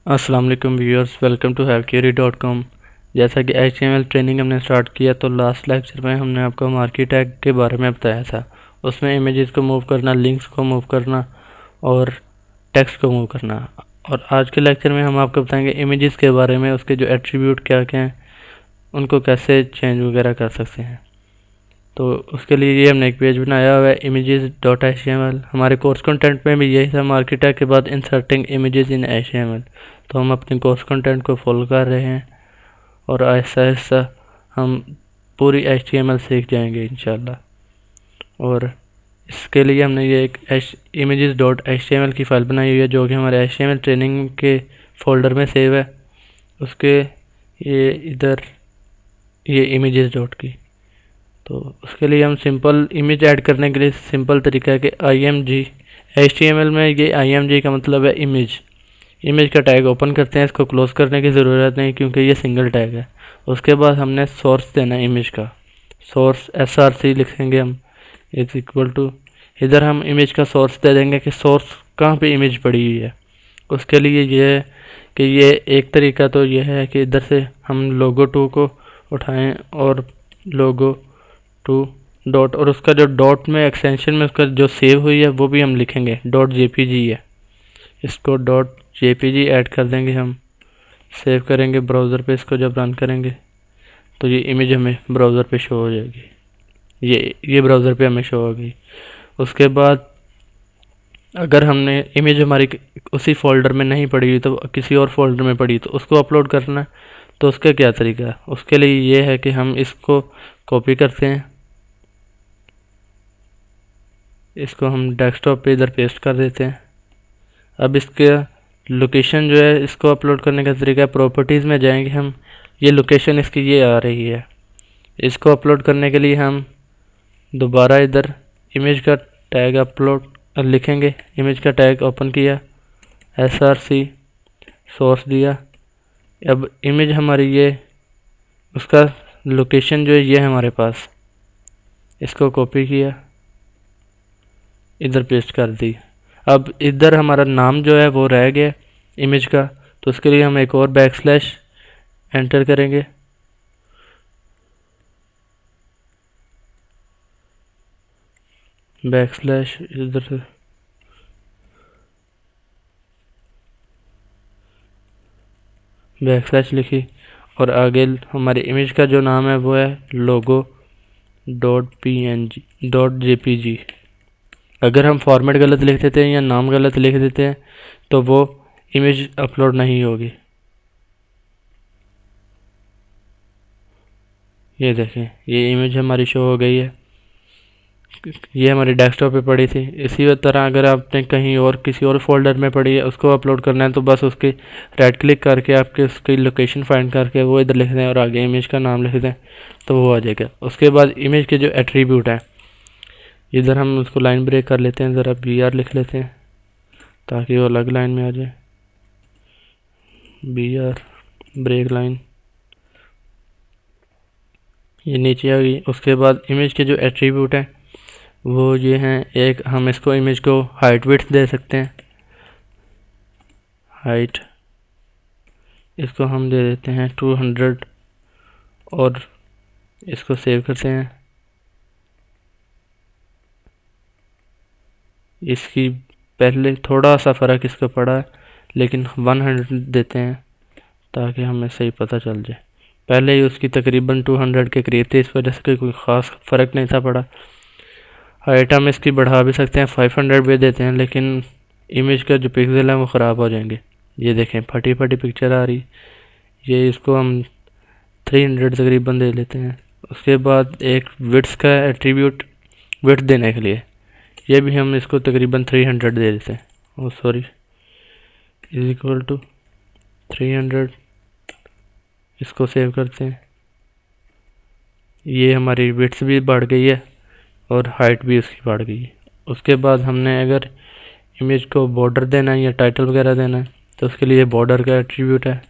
अस्सलाम वालेकुम viewers, welcome to हैवक्यूरी.com। जैसा कि HTML ट्रेनिंग हमने स्टार्ट किया तो लास्ट लेक्चर में हमने आपको मार्की टैग के बारे में बताया था। उसमें इमेजेस को मूव करना, लिंक्स को मूव करना और टेक्स्ट को मूव करना। और आज के लेक्चर में हम आपको बताएंगे इमेजेस के बारे में, उसके जो एट्रीब्यूट क्या क्या हैं, उनको कैसे चेंज वगैरह कर सकते हैं। तो उसके लिए ये हमने एक पेज बनाया हुआ है images.html। हमारे कोर्स कंटेंट में भी यही था, मार्की टैग के बाद इंसर्टिंग इमेजेस इन HTML। तो हम अपने कोर्स कंटेंट को फॉलो कर रहे हैं और आहिस्ता आहिस्ता हम पूरी HTML सीख जाएंगे इंशाल्लाह। और इसके लिए हमने ये एक images.html की फ़ाइल बनाई हुई है जो कि हमारे HTML ट्रेनिंग के फोल्डर में सेव है। उसके ये इधर ये images की, तो उसके लिए हम सिंपल इमेज ऐड करने के लिए सिंपल तरीका है कि img। HTML में ये img का मतलब है इमेज का टैग ओपन करते हैं। इसको क्लोज करने की ज़रूरत नहीं क्योंकि ये सिंगल टैग है। उसके बाद हमने सोर्स देना है इमेज का, सोर्स src लिखेंगे हम इज इक्वल टू, इधर हम इमेज का सोर्स दे देंगे कि सोर्स कहाँ पे इमेज पड़ी हुई है। उसके लिए ये है कि ये एक तरीका तो ये है कि इधर से हम logo2 को उठाएं और logo2 डॉट, और उसका जो डॉट में एक्सटेंशन में उसका जो सेव हुई है वो भी हम लिखेंगे .jpg है। इसको .jpg ऐड कर देंगे, हम सेव करेंगे ब्राउज़र पे। इसको जब रन करेंगे तो ये इमेज हमें ब्राउज़र पे शो हो जाएगी, ये ब्राउज़र पे हमें शो होगी। उसके बाद अगर हमने इमेज हमारी उसी फोल्डर में नहीं पड़ी हुई तो किसी और फोल्डर में पड़ी तो उसको अपलोड करना है। तो उसका क्या तरीका है, उसके लिए ये है कि हम इसको कॉपी करते हैं, इसको हम डेस्कटॉप पे इधर पेस्ट कर देते हैं। अब इसके लोकेशन जो है, इसको अपलोड करने का तरीका है, प्रॉपर्टीज़ में जाएंगे हम, ये लोकेशन इसकी ये आ रही है। इसको अपलोड करने के लिए हम दोबारा इधर इमेज का टैग अपलोड लिखेंगे, इमेज का टैग ओपन किया, src सोर्स दिया। अब इमेज हमारी ये, उसका लोकेशन जो है ये है हमारे पास, इसको कॉपी किया, इधर पेस्ट कर दी। अब इधर हमारा नाम जो है वो रह गया इमेज का, तो उसके लिए हम एक और बैकस्लैश एंटर करेंगे। बैकस्लैश इधर से बैकस्लैश लिखी और आगे हमारे इमेज का जो नाम है वो है logo.jpg। अगर हम फॉर्मेट गलत लिख देते हैं या नाम गलत लिख देते हैं तो वो इमेज अपलोड नहीं होगी। ये देखें, ये इमेज हमारी शो हो गई है, ये हमारी डेस्कटॉप पे पड़ी थी। इसी तरह अगर आपने कहीं और किसी और फोल्डर में पड़ी है उसको अपलोड करना है तो बस उसकी राइट क्लिक करके आपके उसकी लोकेशन फाइंड करके वो इधर लिख दें और आगे इमेज का नाम लिख दें तो वो आ जाएगा। उसके बाद इमेज के जो एट्रीब्यूट है, इधर हम उसको लाइन ब्रेक कर लेते हैं, ज़रा br लिख लेते हैं ताकि वो अलग लाइन में आ जाए। br ब्रेक लाइन, ये नीचे आ गई। उसके बाद इमेज के जो एट्रीब्यूट हैं वो ये हैं, एक हम इसको इमेज को हाइट विड्थ दे सकते हैं, हाइट इसको हम दे देते हैं 200 और इसको सेव करते हैं। इसकी पहले थोड़ा सा फ़र्क इसका पड़ा है लेकिन 100 देते हैं ताकि हमें सही पता चल जाए। पहले ही उसकी तकरीबन 200 के करीब थी, इस वजह से कोई ख़ास फ़र्क नहीं था पड़ा। हाइट हम इसकी बढ़ा भी सकते हैं, 500 भी देते हैं, लेकिन इमेज का जो पिक्सल है वो ख़राब हो जाएंगे। ये देखें फटी फटी पिक्चर आ रही, ये इसको हम 300 तकरीबन दे लेते हैं। उसके बाद एक विड्थ का एट्रीब्यूट, विड्थ देने के लिए ये भी हम इसको तकरीबन 300 दे देते हैं, ओ सॉरी, इज इक्वल टू 300। इसको सेव करते हैं, ये हमारी विड्थ भी बढ़ गई है और हाइट भी उसकी बढ़ गई है। उसके बाद हमने अगर इमेज को बॉर्डर देना है या टाइटल वगैरह देना है तो उसके लिए बॉर्डर का एट्रीब्यूट है,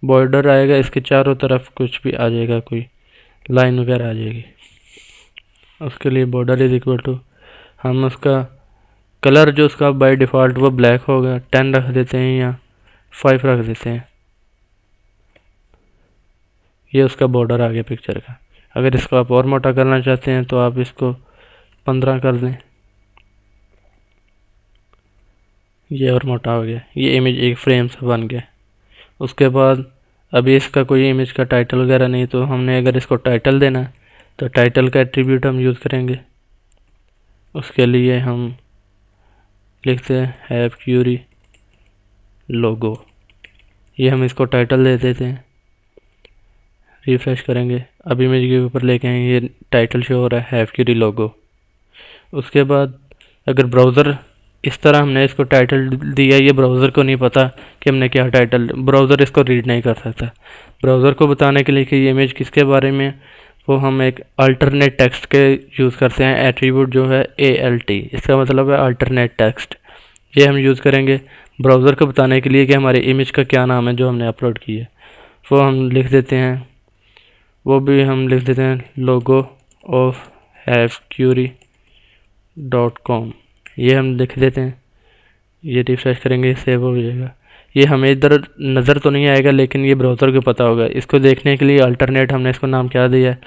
बॉर्डर आएगा, इसके चारों तरफ कुछ भी आ जाएगा, कोई लाइन वगैरह आ जाएगी। उसके लिए बॉर्डर इज इक्वल टू, हम उसका कलर जो उसका बाय डिफ़ॉल्ट वो ब्लैक होगा, 10 रख देते हैं या 5 रख देते हैं। ये उसका बॉर्डर आ गया पिक्चर का। अगर इसको आप और मोटा करना चाहते हैं तो आप इसको 15 कर दें। ये और मोटा हो गया। ये इमेज एक फ्रेम से बन गया। उसके बाद अभी इसका कोई इमेज का टाइटल वगैरह नहीं, तो हमने अगर इसको टाइटल देना है तो टाइटल का एट्रीब्यूट हम यूज़ करेंगे। उसके लिए हम लिखते हैं हैव क्यूरी लोगो। ये हम इसको टाइटल दे देते हैं। रिफ्रेश करेंगे, अब इमेज के ऊपर लेके आएंगे, ये टाइटल शो हो रहा है हैव क्यूरी लोगो। उसके बाद अगर ब्राउज़र इस तरह हमने इसको टाइटल दिया, ये ब्राउज़र को नहीं पता कि हमने क्या टाइटल, ब्राउज़र इसको रीड नहीं कर सकता। ब्राउज़र को बताने के लिए कि ये इमेज किसके बारे में, वो हम एक अल्टरनेट टेक्स्ट के यूज़ करते हैं एट्रीब्यूट जो है ALT, इसका मतलब है अल्टरनेट टेक्स्ट। ये हम यूज़ करेंगे ब्राउज़र को बताने के लिए कि हमारी इमेज का क्या नाम है जो हमने अपलोड की है। वो हम लिख देते हैं, वो भी हम लिख देते हैं लोगो ऑफ havecuri.com। ये हम लिख देते हैं। ये रिफ्रेश करेंगे, सेव हो जाएगा। ये हमें इधर नज़र तो नहीं आएगा लेकिन ये ब्राउज़र को पता होगा। इसको देखने के लिए अल्टरनेट हमने इसको नाम क्या दिया है।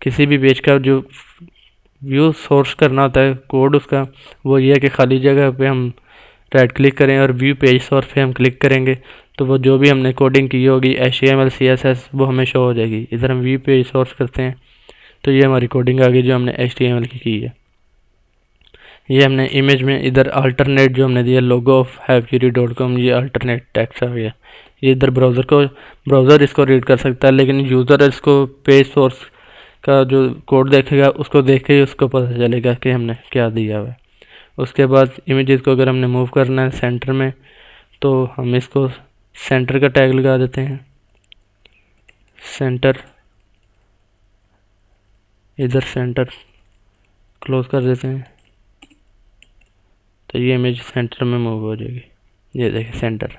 किसी भी पेज का जो व्यू सोर्स करना होता है कोड उसका, वो ये है कि खाली जगह पे हम राइट क्लिक करें और व्यू पेज सोर्स पे हम क्लिक करेंगे तो वो जो भी हमने कोडिंग की होगी HTML CSS वो हमें शो हो जाएगी। इधर हम व्यू पेज सोर्स करते हैं तो ये हमारी कोडिंग आ गई जो हमने HTML की है। ये हमने इमेज में इधर अल्टरनेट जो हमने दिया लोगो ऑफ havecuri.com, ये अल्टरनेट टेक्स्ट आ गया। ये इधर ब्राउज़र इसको रीड कर सकता है, लेकिन यूज़र इसको पेज सोर्स का जो कोड देखेगा उसको देख के ही उसको पता चलेगा कि हमने क्या दिया हुआ है। उसके बाद इमेजेस को अगर हमने मूव करना है सेंटर में तो हम इसको सेंटर का टैग लगा देते हैं। सेंटर, इधर सेंटर क्लोज कर देते हैं तो ये इमेज सेंटर में मूव हो जाएगी। ये देखिए सेंटर।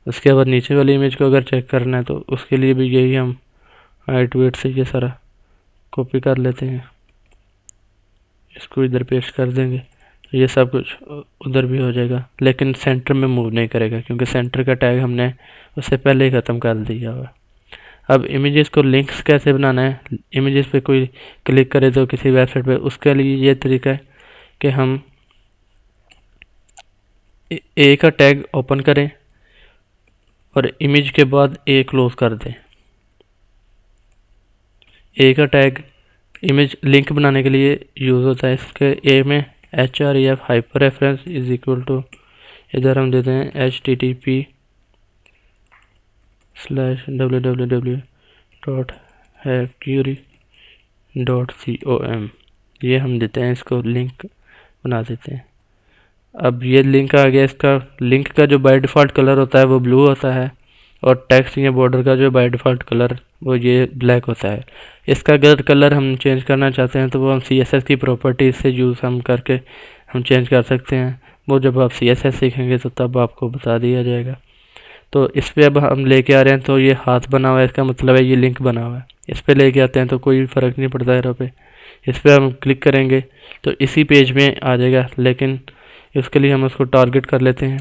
उसके बाद नीचे वाली इमेज को अगर चेक करना है तो उसके लिए भी यही हम हाइट वेट से ये सारा कॉपी कर लेते हैं, इसको इधर पेस्ट कर देंगे तो ये सब कुछ उधर भी हो जाएगा, लेकिन सेंटर में मूव नहीं करेगा क्योंकि सेंटर का टैग हमने उससे पहले ही ख़त्म कर दिया हुआ। अब इमेजेस को लिंक्स कैसे बनाना है, इमेजेस पे कोई क्लिक करे तो किसी वेबसाइट पे, उसके लिए ये तरीका है कि हम ए का टैग ओपन करें और इमेज के बाद ए क्लोज कर दें। ए का टैग इमेज लिंक बनाने के लिए यूज़ होता है। इसके ए में href hyper reference is equal to, इधर हम देते हैं http://www.havecuri.com। ये हम देते हैं, इसको लिंक बना देते हैं। अब ये लिंक आ गया। इसका लिंक का जो बाय डिफ़ॉल्ट कलर होता है वो ब्लू होता है और टेक्स्ट या बॉर्डर का जो बाय डिफ़ॉल्ट कलर वो ये ब्लैक होता है। इसका अगर कलर हम चेंज करना चाहते हैं तो वो हम CSS की प्रॉपर्टीज़ से यूज़ हम करके हम चेंज कर सकते हैं। वो जब आप CSS सीखेंगे तो तब आपको बता दिया जाएगा। तो इस पर अब हम लेके आ रहे हैं तो ये हाथ बना हुआ है, इसका मतलब है ये लिंक बना हुआ है। इस पर लेके आते हैं तो कोई फ़र्क नहीं पड़ता एरो पे। इस पर हम क्लिक करेंगे तो इसी पेज में आ जाएगा, लेकिन इसके लिए हम उसको टारगेट कर लेते हैं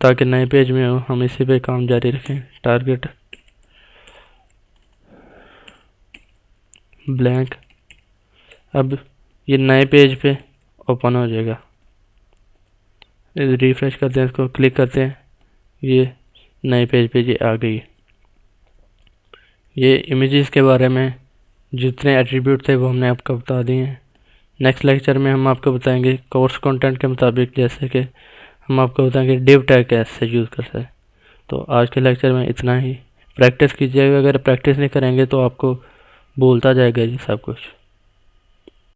ताकि नए पेज में हो। हम इसी पे काम जारी रखें। Target blank. अब ये नए पेज पे ओपन हो जाएगा। रिफ्रेश करते हैं, इसको क्लिक करते हैं, ये नए पेज पे ये आ गई। ये इमेजेस के बारे में जितने एट्रीब्यूट थे वो हमने आपको बता दिए हैं। नेक्स्ट लेक्चर में हम आपको बताएंगे कोर्स कंटेंट के मुताबिक, जैसे कि हम आपको बताएंगे डिव टैग कैसे यूज़ कर सकते हैं। तो आज के लेक्चर में इतना ही। प्रैक्टिस कीजिएगा, अगर प्रैक्टिस नहीं करेंगे तो आपको भूलता जाएगा ये सब कुछ।